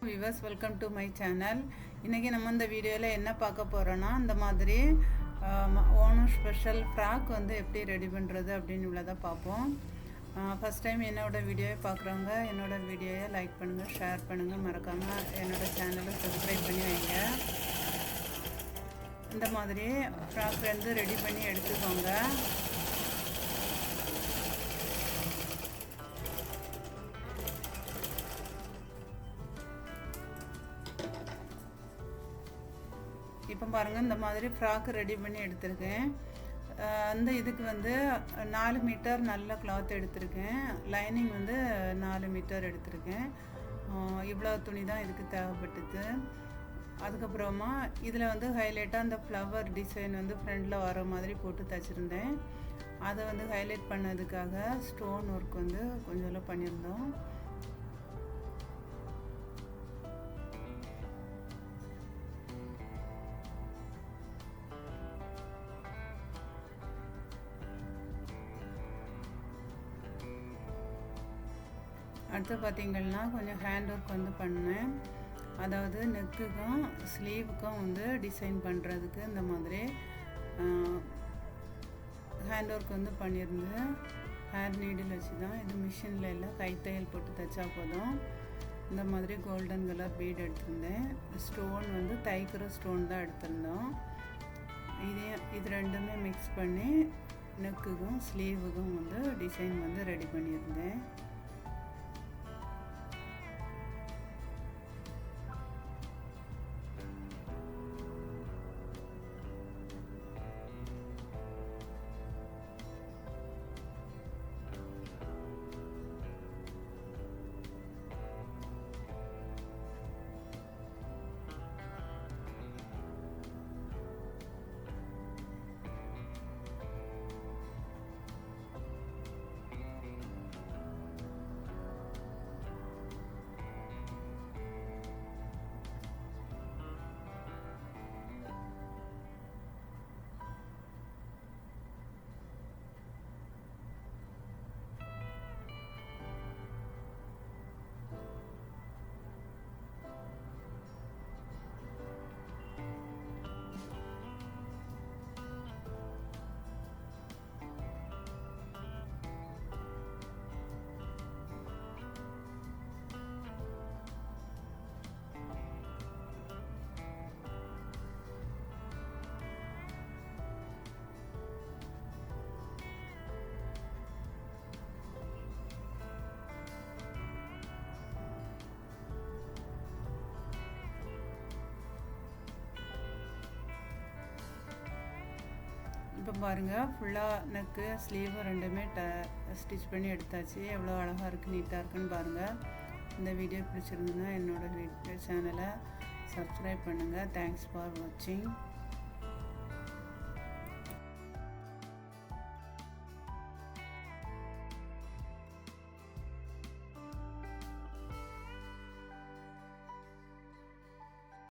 Viewers, welcome to my channel. இன்றைக்கி நம்ம இந்த வீடியோவில் என்ன பார்க்க போகிறோன்னா, இந்த மாதிரி ஓணம் ஸ்பெஷல் ஃப்ராக் வந்து எப்படி ரெடி பண்ணுறது அப்படின்னு உள்ளதை பார்ப்போம். ஃபஸ்ட் டைம் என்னோடய வீடியோவை பார்க்குறவங்க என்னோடய வீடியோவை லைக் பண்ணுங்கள், ஷேர் பண்ணுங்கள், மறக்காமல் என்னோடய சேனலை சப்ஸ்கிரைப் பண்ணி வைங்க. இந்த மாதிரி ஃப்ராக் வந்து ரெடி பண்ணி எடுத்துக்கோங்க. இப்போ பாருங்கள், இந்த மாதிரி ஃப்ராக்கு ரெடி பண்ணி எடுத்திருக்கேன். அந்த இதுக்கு வந்து 4 மீட்டர் நல்ல கிளாத் எடுத்திருக்கேன். லைனிங் வந்து 4 மீட்டர் எடுத்திருக்கேன். இவ்வளோ துணி தான் இதுக்கு தேவைப்பட்டுது. அதுக்கப்புறமா இதில் வந்து ஹைலைட்டாக அந்த ஃப்ளவர் டிசைன் வந்து ஃப்ரண்டில் வர மாதிரி போட்டு தைச்சிருந்தேன். அதை வந்து ஹைலைட் பண்ணதுக்காக ஸ்டோன் ஒர்க் வந்து கொஞ்சம் பண்ணியிருந்தோம். அடுத்து பார்த்திங்கன்னா கொஞ்சம் ஹேண்ட் ஒர்க் வந்து பண்ணேன். அதாவது நெக்குக்கும் ஸ்லீவுக்கும் வந்து டிசைன் பண்ணுறதுக்கு இந்த மாதிரி ஹேண்ட் ஒர்க் வந்து பண்ணியிருந்தேன். ஹேண்ட் நீடில் வச்சு தான், இது மிஷினில் இல்லை, கைத்தையல் போட்டு தைச்சா போதும். இந்த மாதிரி கோல்டன் கலர் பீட் எடுத்திருந்தேன். ஸ்டோன் வந்து தைக்கிற ஸ்டோன் தான் எடுத்திருந்தோம். இது ரெண்டுமே மிக்ஸ் பண்ணி நெக்குக்கும் ஸ்லீவுக்கும் வந்து டிசைன் வந்து ரெடி பண்ணியிருந்தேன். இப்போ பாருங்கள், ஃபுல்லாக நெக்கு ஸ்லீவு ரெண்டுமே ஸ்டிச் பண்ணி எடுத்தாச்சு. எவ்வளோ அழகாக இருக்குது, நீட்டாக இருக்குன்னு பாருங்கள். இந்த வீடியோ பிடிச்சிருந்ததுன்னா என்னோடய சேனலை சப்ஸ்கிரைப் பண்ணுங்கள். தேங்க்ஸ் ஃபார் வாட்சிங்.